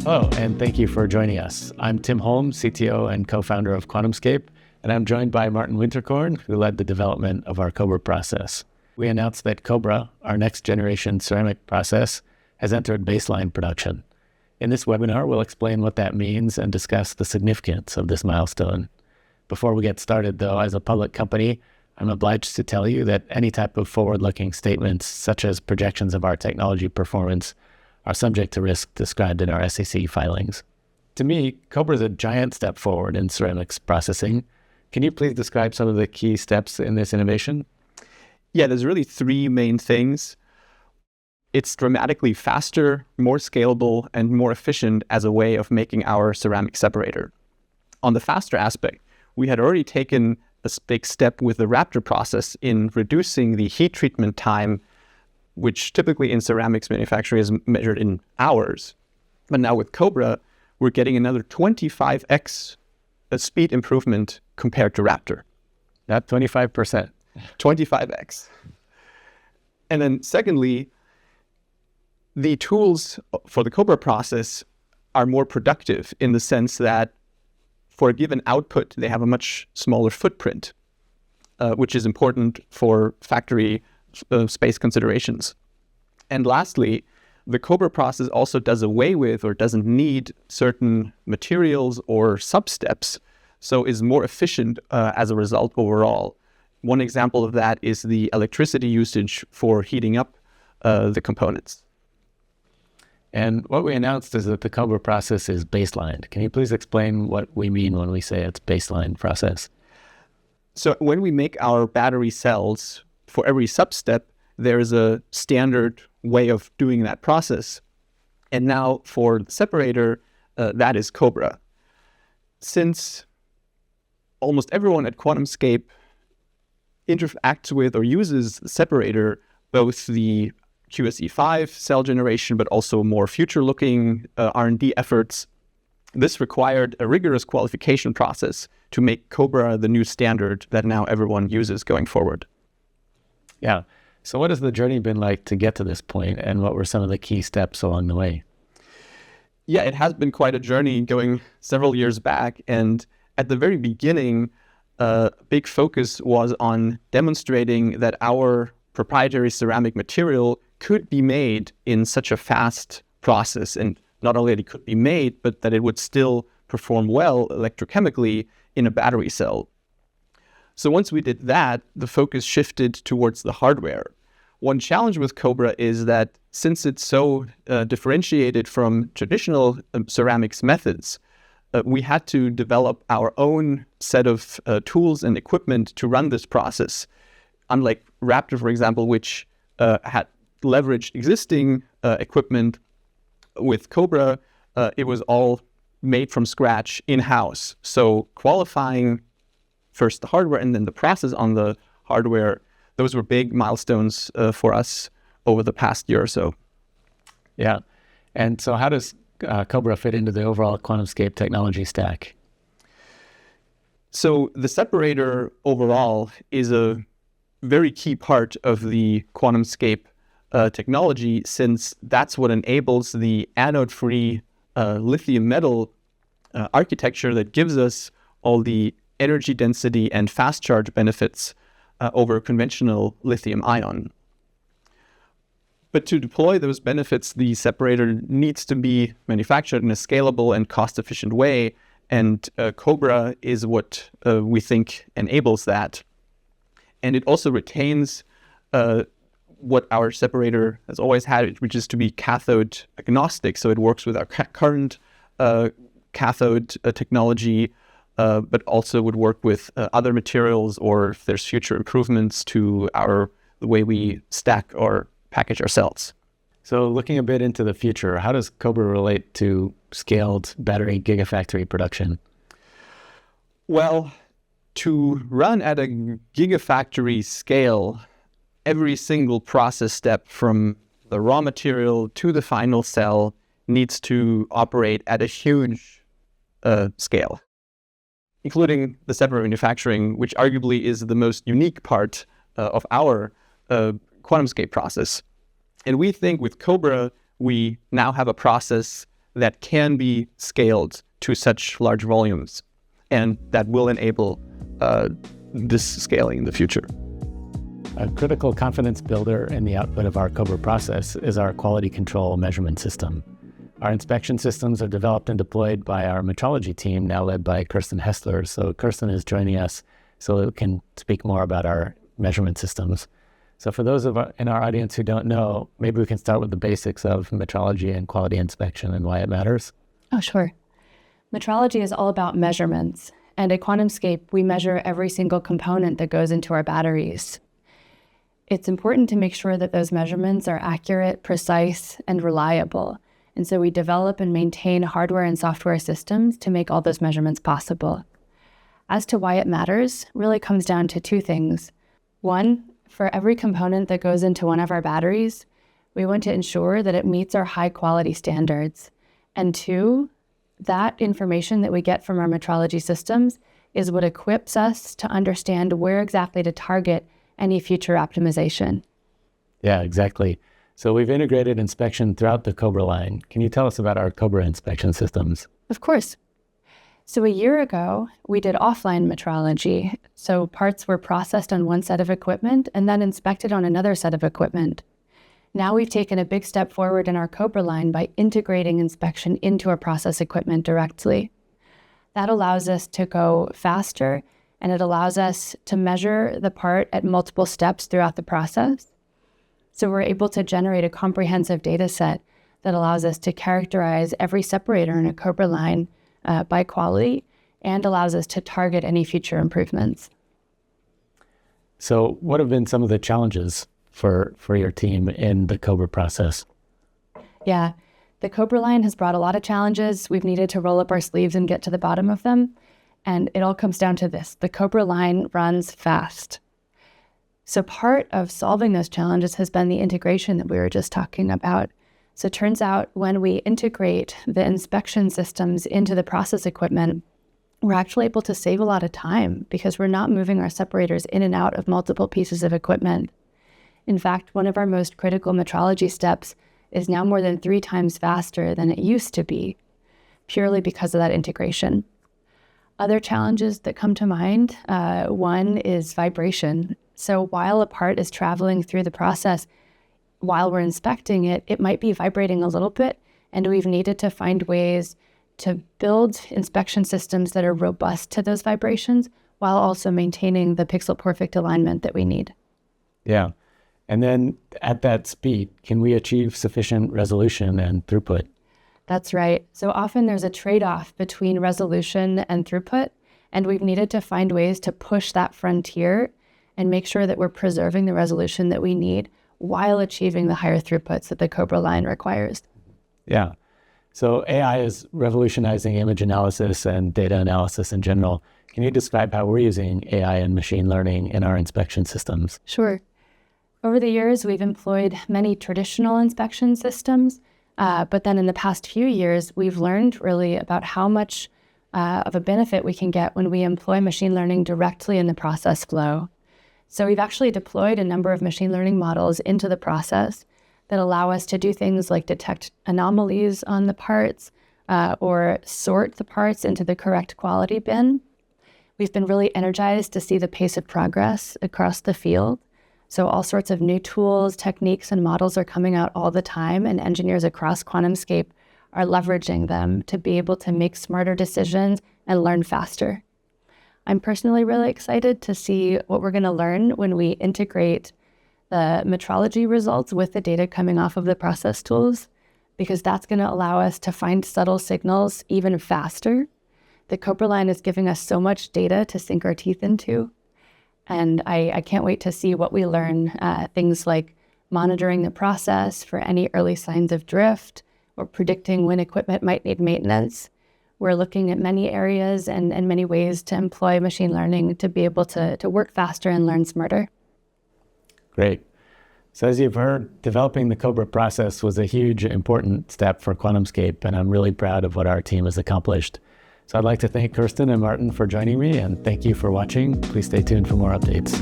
Hello, and thank you for joining us. I'm Tim Holme, CTO and co-founder of QuantumScape, and I'm joined by Martin Winterkorn, who led the development of our Cobra process. We announced that Cobra, our next generation ceramic process, has entered baseline production. In this webinar, we'll explain what that means and discuss the significance of this milestone. Before we get started, though, as a public company, I'm obliged to tell you that any type of forward-looking statements, such as projections of our technology performance, are subject to risk described in our SEC filings. To me, Cobra is a giant step forward in ceramics processing. Can you please describe some of the key steps in this innovation? Yeah, there's really three main things. It's dramatically faster, more scalable, and more efficient as a way of making our ceramic separator. On the faster aspect, we had already taken a big step with the Raptor process in reducing the heat treatment time, which typically in ceramics manufacturing is measured in hours. But now with Cobra, we're getting another 25x speed improvement compared to Raptor. Not 25%. 25x. And then secondly, the tools for the Cobra process are more productive in the sense that for a given output, they have a much smaller footprint, which is important for factory space considerations. And lastly, the Cobra process also does away with or doesn't need certain materials or sub-steps, so is more efficient as a result overall. One example of that is the electricity usage for heating up the components. And what we announced is that the Cobra process is baseline. Can you please explain what we mean when we say it's baseline process? So when we make our battery cells, for every sub-step, there's a standard way of doing that process. And now for the separator, that is Cobra. Since almost everyone at QuantumScape interacts with or uses the separator, both the QSE5 cell generation, but also more future-looking R&D efforts, this required a rigorous qualification process to make Cobra the new standard that now everyone uses going forward. Yeah. So what has the journey been like to get to this point, and what were some of the key steps along the way? Yeah, it has been quite a journey going several years back. And at the very beginning, a big focus was on demonstrating that our proprietary ceramic material could be made in such a fast process. And not only that it could be made, but that it would still perform well electrochemically in a battery cell. So once we did that, the focus shifted towards the hardware. One challenge with Cobra is that since it's so differentiated from traditional ceramics methods, we had to develop our own set of tools and equipment to run this process. Unlike Raptor, for example, which had leveraged existing equipment, with Cobra, it was all made from scratch in-house. So qualifying first the hardware and then the process on the hardware, those were big milestones for us over the past year or so. Yeah. And so how does Cobra fit into the overall QuantumScape technology stack? So the separator overall is a very key part of the QuantumScape technology, since that's what enables the anode-free lithium metal architecture that gives us all the energy density and fast charge benefits over conventional lithium ion. But to deploy those benefits, the separator needs to be manufactured in a scalable and cost-efficient way, and Cobra is what we think enables that. And it also retains what our separator has always had, which is to be cathode agnostic. So it works with our current cathode technology, but also would work with other materials, or if there's future improvements to the way we stack or package our cells. So looking a bit into the future, how does Cobra relate to scaled battery gigafactory production? Well, to run at a gigafactory scale, every single process step from the raw material to the final cell needs to operate at a huge scale, including the separator manufacturing, which arguably is the most unique part of our QuantumScape process. And we think with Cobra, we now have a process that can be scaled to such large volumes, and that will enable this scaling in the future. A critical confidence builder in the output of our Cobra process is our quality control measurement system. Our inspection systems are developed and deployed by our metrology team, now led by Kirsten Hessler. So Kirsten is joining us so we can speak more about our measurement systems. So for those in our audience who don't know, maybe we can start with the basics of metrology and quality inspection and why it matters. Oh, sure. Metrology is all about measurements. And at QuantumScape, we measure every single component that goes into our batteries. It's important to make sure that those measurements are accurate, precise, and reliable. And so we develop and maintain hardware and software systems to make all those measurements possible. As to why it matters, really comes down to two things. One, for every component that goes into one of our batteries, we want to ensure that it meets our high quality standards. And two, that information that we get from our metrology systems is what equips us to understand where exactly to target any future optimization. Yeah, exactly. So we've integrated inspection throughout the Cobra line. Can you tell us about our Cobra inspection systems? Of course. So a year ago, we did offline metrology. So parts were processed on one set of equipment and then inspected on another set of equipment. Now we've taken a big step forward in our Cobra line by integrating inspection into our process equipment directly. That allows us to go faster, and it allows us to measure the part at multiple steps throughout the process. So we're able to generate a comprehensive data set that allows us to characterize every separator in a Cobra line by quality and allows us to target any future improvements. So what have been some of the challenges for your team in the Cobra process? Yeah, the Cobra line has brought a lot of challenges. We've needed to roll up our sleeves and get to the bottom of them. And it all comes down to this. The Cobra line runs fast. So part of solving those challenges has been the integration that we were just talking about. So it turns out when we integrate the inspection systems into the process equipment, we're actually able to save a lot of time because we're not moving our separators in and out of multiple pieces of equipment. In fact, one of our most critical metrology steps is now more than 3 times faster than it used to be, purely because of that integration. Other challenges that come to mind, one is vibration. So while a part is traveling through the process, while we're inspecting it, it might be vibrating a little bit, and we've needed to find ways to build inspection systems that are robust to those vibrations while also maintaining the pixel perfect alignment that we need. Yeah. And then at that speed, can we achieve sufficient resolution and throughput? That's right. So often there's a trade-off between resolution and throughput, and we've needed to find ways to push that frontier and make sure that we're preserving the resolution that we need while achieving the higher throughputs that the Cobra line requires. Yeah. So AI is revolutionizing image analysis and data analysis in general. Can you describe how we're using AI and machine learning in our inspection systems? Sure. Over the years, we've employed many traditional inspection systems, but then in the past few years, we've learned really about how much of a benefit we can get when we employ machine learning directly in the process flow. So we've actually deployed a number of machine learning models into the process that allow us to do things like detect anomalies on the parts or sort the parts into the correct quality bin. We've been really energized to see the pace of progress across the field. So all sorts of new tools, techniques, and models are coming out all the time, and engineers across QuantumScape are leveraging them to be able to make smarter decisions and learn faster. I'm personally really excited to see what we're going to learn when we integrate the metrology results with the data coming off of the process tools, because that's going to allow us to find subtle signals even faster. The Cobra line is giving us so much data to sink our teeth into. And I can't wait to see what we learn, things like monitoring the process for any early signs of drift or predicting when equipment might need maintenance. We're looking at many areas and many ways to employ machine learning to be able to work faster and learn smarter. Great. So as you've heard, developing the Cobra process was a huge, important step for QuantumScape, and I'm really proud of what our team has accomplished. So I'd like to thank Kirsten and Martin for joining me, and thank you for watching. Please stay tuned for more updates.